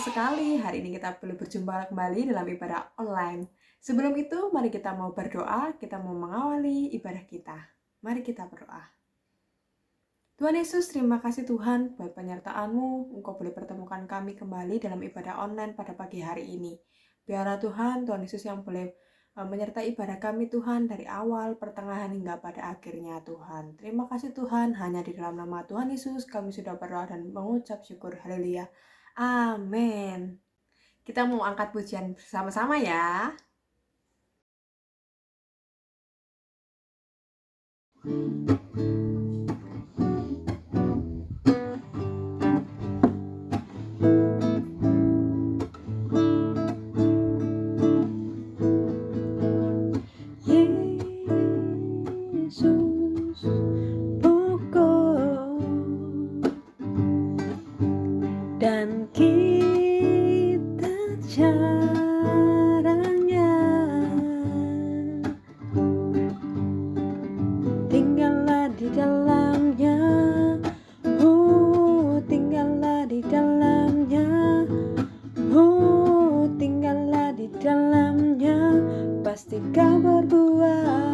senang sekali hari ini kita boleh berjumpa kembali dalam ibadah online. Sebelum itu, mari kita mau berdoa, kita mau mengawali ibadah kita. Mari kita berdoa. Tuhan Yesus, terima kasih Tuhan buat penyertaan-Mu. Engkau boleh pertemukan kami kembali dalam ibadah online pada pagi hari ini. Biarlah Tuhan Yesus yang boleh menyertai ibadah kami Tuhan dari awal, pertengahan hingga pada akhirnya Tuhan. Terima kasih Tuhan, hanya di dalam nama Tuhan Yesus kami sudah berdoa dan mengucap syukur. Haleluya. Amin. Kita mau angkat pujian bersama-sama ya. Yesus pokok dan kita caranya, tinggallah di dalamnya, tinggallah di dalamnya, tinggallah di dalamnya, pasti kau berbuah.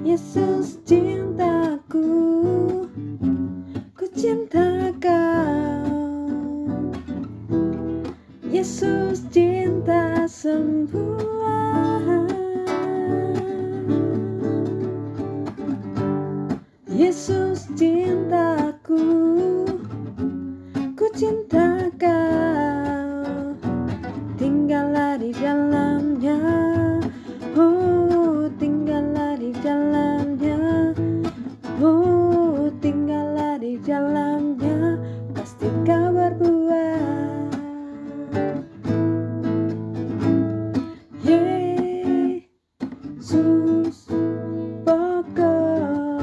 Yesus cintaku, ku cinta kau. Yesus cinta semua. Yesus cintaku, ku cinta kau. Tinggallah di dalamnya, tinggallah di dalamnya, tinggallah di dalamnya, pasti kau berbuah. Yesus pokok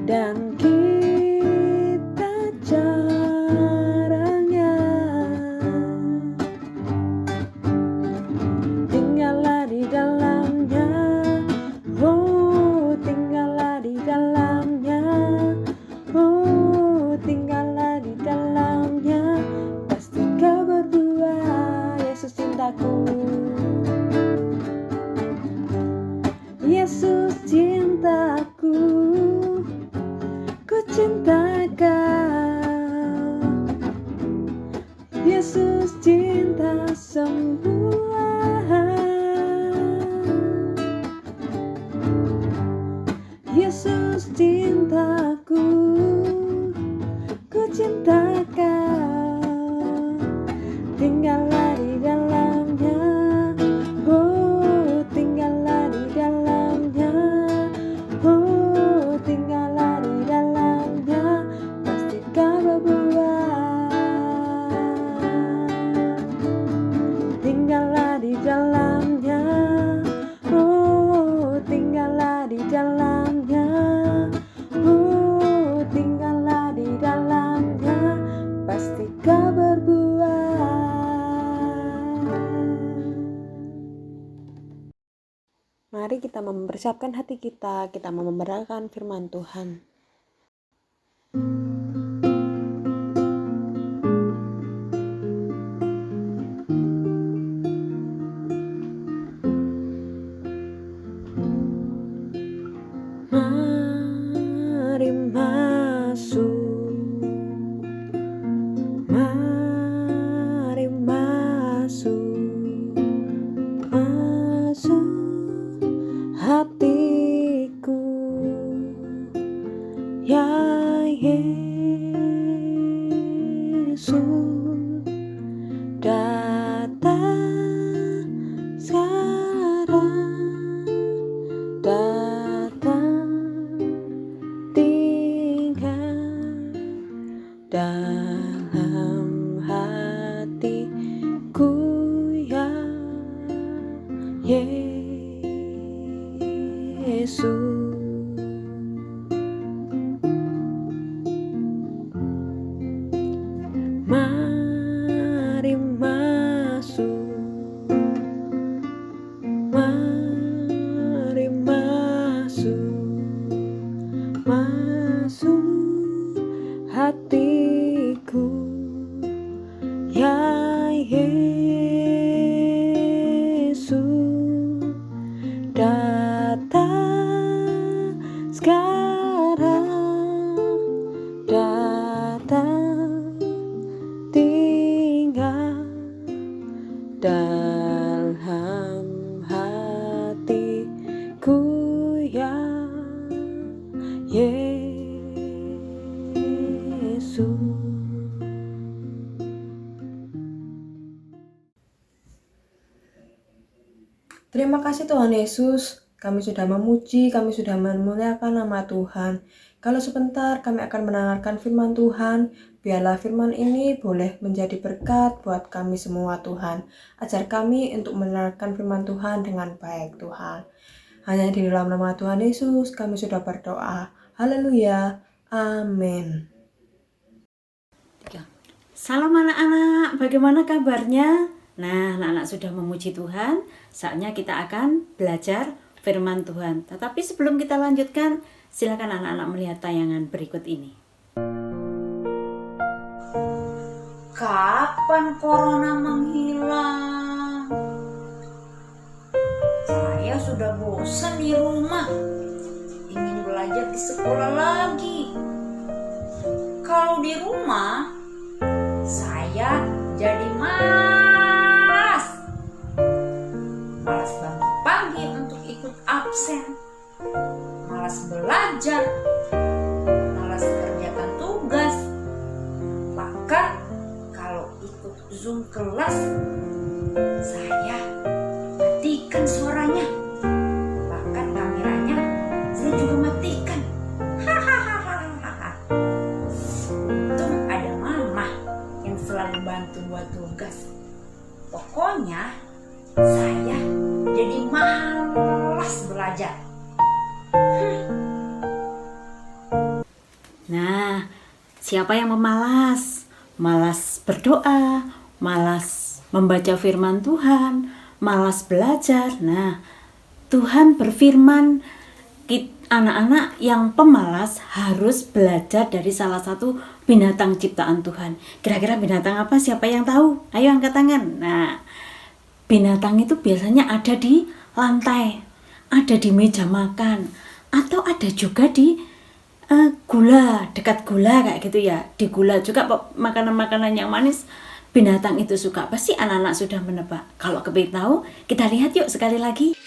dan kita caranya, tinggallah di dalamnya, tinggallah di dalamnya, tinggallah di dalamnya, pasti kau berbuah. Yesus cintaku, Yesus cintaku, ku cinta kau. Yesus cinta semua. Yesus cintaku, ku cinta kau. Tinggallah di dalamnya, tinggallah di dalamnya, tinggallah di dalamnya, pasti kau berbuah. Tinggallah di dalamnya, tinggallah di dalamnya, tinggallah di dalamnya, pasti kau berbuah. Mari kita mempersiapkan hati kita mau memberitakan firman Tuhan. Mari masuk, mari masuk, masuk hatiku, Yesus datang sekarang, datang tinggal dalam hatiku ya Yesus. Terima kasih Tuhan Yesus, kami sudah memuji, kami sudah memuliakan nama Tuhan. Kalau sebentar kami akan mendengarkan firman Tuhan, biarlah firman ini boleh menjadi berkat buat kami semua Tuhan. Ajar kami untuk mendengarkan firman Tuhan dengan baik Tuhan. Hanya di dalam nama Tuhan Yesus kami sudah berdoa. Haleluya. Amin. Salam anak-anak, bagaimana kabarnya? Nah, anak-anak sudah memuji Tuhan, saatnya kita akan belajar firman Tuhan. Tetapi sebelum kita lanjutkan, silakan anak-anak melihat tayangan berikut ini. Kapan corona menghilang? Saya sudah bosan di rumah, ingin belajar di sekolah lagi. Kalau di rumah, saya jadi malas bangun pagi untuk ikut absen, malas belajar, malas kerjakan tugas. Bahkan kalau ikut Zoom kelas, saya matikan suaranya, bahkan kameranya saya juga matikan. Untung ada mama yang selalu bantu buat tugas. Pokoknya saya jadi malas belajar. Nah, siapa yang memalas? Malas berdoa, malas membaca firman Tuhan, malas belajar. Nah, Tuhan berfirman, anak-anak yang pemalas harus belajar dari salah satu binatang ciptaan Tuhan. Kira-kira binatang apa? Siapa yang tahu? Ayo angkat tangan. Nah, binatang itu biasanya ada di lantai, ada di meja makan, atau ada juga di gula, dekat gula kayak gitu ya. Di gula juga makanan-makanan yang manis binatang itu suka. Pasti anak-anak sudah menebak. Kalau kepingin tahu, kita lihat yuk sekali lagi.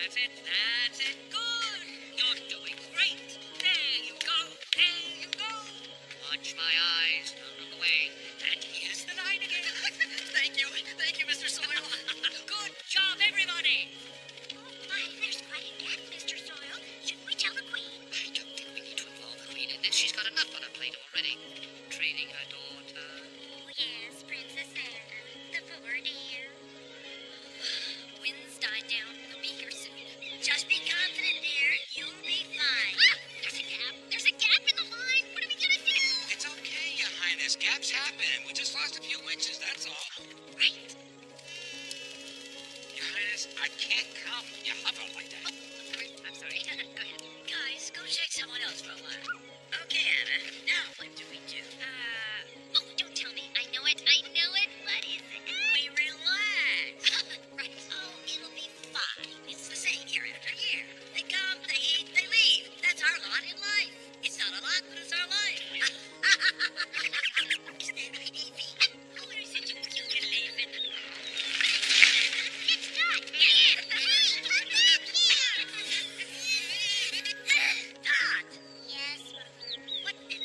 That's it. Good. You're doing great. There you go. Watch my eyes. Don't look away. And here's the line again. Thank you, Mr. Soil. Good job, everybody. Why, there's quite a gap, Mr. Soil. Shouldn't we tell the Queen? I don't think we need to involve the Queen in this. She's got enough on her plate already. Training her daughter. Oh, yes, Princess Anna. The poor dear. Wind's died down. They'll be here soon. Just be confident, dear. You'll be fine. There's a gap. There's a gap in the line. What are we gonna do? It's okay, Your Highness. Gaps happen. We just lost a few inches, that's all. Right. Your Highness, I can't come. You hover like that. I'm sorry. Go ahead. Guys, go check someone else for a while. Okay, Anna. Now what do we do? Oh, don't tell me. I know it. What is it? We relax. Right. Oh, it'll be fine. It's the same year after year. They come, they eat, they leave. That's our lot in life. It's not a lot, but it's our life. Is that right, Evie? Oh, you're such a cute little Evie. It's done. Hey, come back here. Dot. Yes, Mother. What did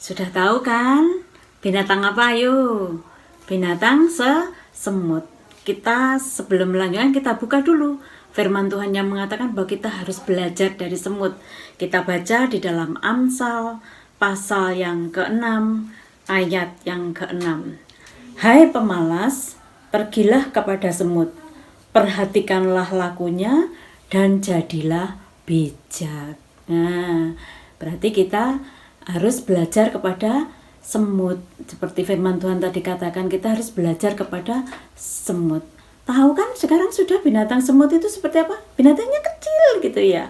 Sudah tahu kan? Binatang apa ayo? Binatang semut. Kita sebelum melanjutkan kita buka dulu firman Tuhan yang mengatakan bahwa kita harus belajar dari semut. Kita baca di dalam Amsal pasal yang ke-6 ayat yang ke-6. Hai pemalas, pergilah kepada semut, perhatikanlah lakunya dan jadilah bijak. Nah, berarti kita harus belajar kepada semut. Seperti firman Tuhan tadi katakan, kita harus belajar kepada semut. Tahu kan sekarang sudah binatang semut itu seperti apa? Binatangnya kecil gitu ya.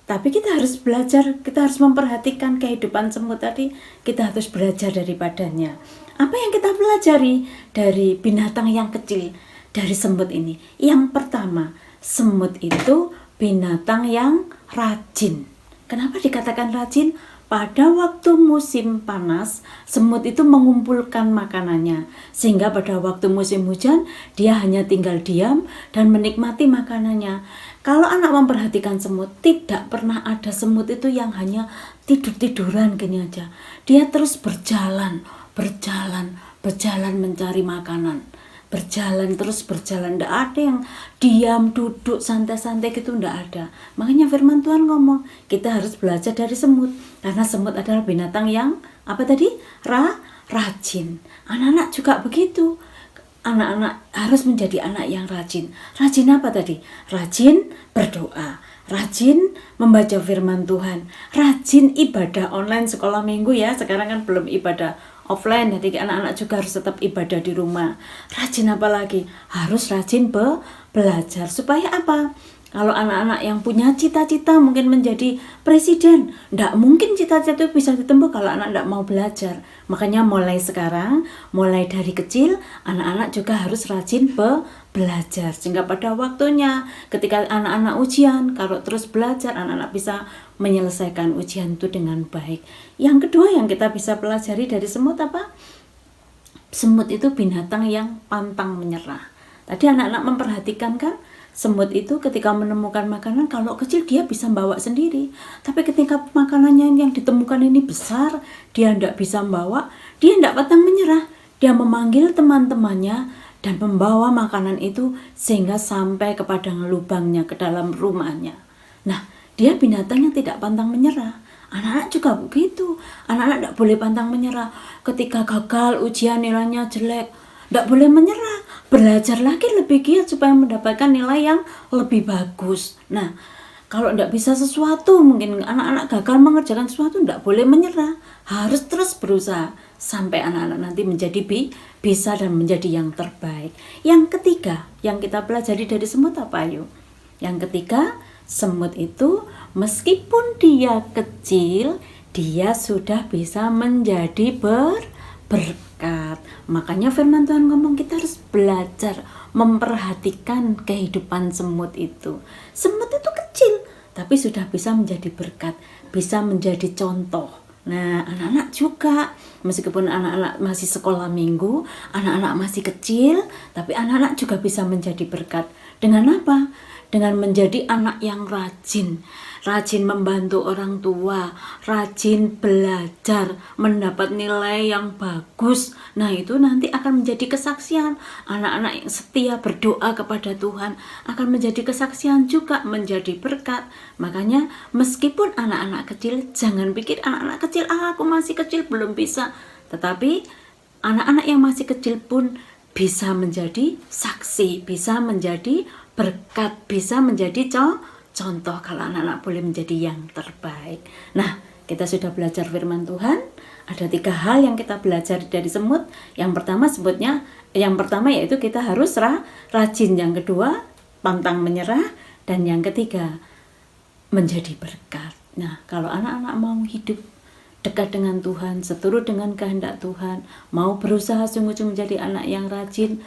Tapi kita harus belajar, kita harus memperhatikan kehidupan semut tadi. Kita harus belajar daripadanya. Apa yang kita pelajari dari binatang yang kecil, dari semut ini? Yang pertama, semut itu binatang yang rajin. Kenapa dikatakan rajin? Pada waktu musim panas, semut itu mengumpulkan makanannya. Sehingga pada waktu musim hujan, dia hanya tinggal diam dan menikmati makanannya. Kalau anak memperhatikan semut, tidak pernah ada semut itu yang hanya tidur-tiduran gini aja. Dia terus berjalan mencari makanan. Berjalan. Tidak ada yang diam, duduk, santai-santai gitu, tidak ada. Makanya firman Tuhan ngomong, kita harus belajar dari semut. Karena semut adalah binatang yang, apa tadi? Rajin. Anak-anak juga begitu. Anak-anak harus menjadi anak yang rajin. Rajin apa tadi? Rajin berdoa. Rajin membaca firman Tuhan. Rajin ibadah online sekolah minggu ya. Sekarang kan belum ibadah offline, jadi anak-anak juga harus tetap ibadah di rumah. Rajin apa lagi? Harus rajin belajar. Supaya apa? Kalau anak-anak yang punya cita-cita mungkin menjadi presiden, tidak mungkin cita-cita itu bisa ditempuh kalau anak tidak mau belajar. Makanya mulai sekarang, mulai dari kecil, anak-anak juga harus rajin belajar. Sehingga pada waktunya, ketika anak-anak ujian, kalau terus belajar, anak-anak bisa menyelesaikan ujian itu dengan baik. Yang kedua yang kita bisa pelajari dari semut apa? Semut itu binatang yang pantang menyerah. Tadi anak-anak memperhatikan kan? Semut itu ketika menemukan makanan, kalau kecil dia bisa bawa sendiri. Tapi ketika makanannya yang ditemukan ini besar, dia tidak bisa membawa, dia tidak pantang menyerah. Dia memanggil teman-temannya dan membawa makanan itu sehingga sampai ke padang lubangnya, ke dalam rumahnya. Nah, dia binatang yang tidak pantang menyerah. Anak-anak juga begitu. Anak-anak tidak boleh pantang menyerah. Ketika gagal ujian nilainya jelek, tidak boleh menyerah, belajar lagi lebih giat supaya mendapatkan nilai yang lebih bagus. Nah, kalau tidak bisa sesuatu, mungkin anak-anak gagal mengerjakan sesuatu, tidak boleh menyerah, harus terus berusaha sampai anak-anak nanti menjadi bisa dan menjadi yang terbaik. Yang ketiga, yang kita pelajari dari semut apa yuk? Yang ketiga, semut itu meskipun dia kecil, dia sudah bisa menjadi berkat. Makanya firman Tuhan ngomong kita harus belajar memperhatikan kehidupan semut itu. Semut itu kecil, tapi sudah bisa menjadi berkat, bisa menjadi contoh. Nah, anak-anak juga, meskipun anak-anak masih sekolah minggu, anak-anak masih kecil, tapi anak-anak juga bisa menjadi berkat. Dengan apa? Dengan menjadi anak yang rajin membantu orang tua, rajin belajar, mendapat nilai yang bagus. Nah, itu nanti akan menjadi kesaksian. Anak-anak yang setia berdoa kepada Tuhan akan menjadi kesaksian juga, menjadi berkat. Makanya meskipun anak-anak kecil, jangan pikir anak-anak kecil, aku masih kecil belum bisa. Tetapi anak-anak yang masih kecil pun bisa menjadi saksi, bisa menjadi berkat, bisa menjadi contoh kalau anak-anak boleh menjadi yang terbaik. Nah, kita sudah belajar firman Tuhan. Ada 3 hal yang kita belajar dari semut. Yang pertama yaitu kita harus rajin. Yang kedua, pantang menyerah. Dan yang ketiga, menjadi berkat. Nah, kalau anak-anak mau hidup dekat dengan Tuhan, seturut dengan kehendak Tuhan, mau berusaha sungguh-sungguh menjadi anak yang rajin,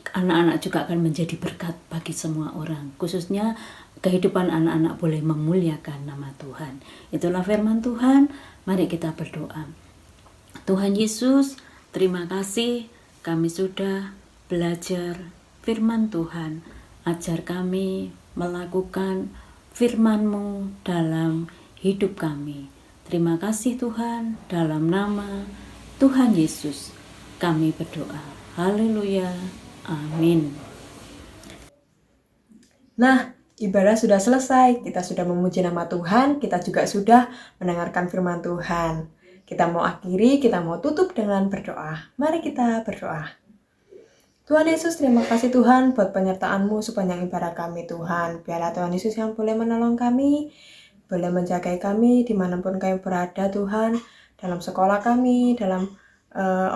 anak-anak juga akan menjadi berkat bagi semua orang. Khususnya kehidupan anak-anak boleh memuliakan nama Tuhan. Itulah firman Tuhan. Mari kita berdoa. Tuhan Yesus, terima kasih kami sudah belajar firman Tuhan. Ajar kami melakukan firman-Mu dalam hidup kami. Terima kasih Tuhan, dalam nama Tuhan Yesus kami berdoa. Haleluya. Amin. Nah, ibadah sudah selesai, kita sudah memuji nama Tuhan, kita juga sudah mendengarkan firman Tuhan. Kita mau akhiri, kita mau tutup dengan berdoa. Mari kita berdoa. Tuhan Yesus, terima kasih Tuhan buat penyertaan-Mu sepanjang ibadah kami Tuhan. Biarlah Tuhan Yesus yang boleh menolong kami, boleh menjaga kami dimanapun kami berada Tuhan, dalam sekolah kami, dalam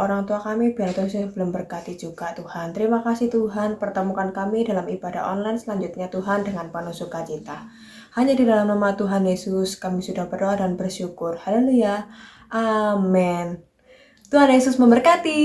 orang tua kami, biar Tuhan Yesus belum berkati juga Tuhan. Terima kasih Tuhan, pertemukan kami dalam ibadah online selanjutnya Tuhan dengan penuh sukacita. Hanya di dalam nama Tuhan Yesus kami sudah berdoa dan bersyukur. Haleluya. Amin. Tuhan Yesus memberkati.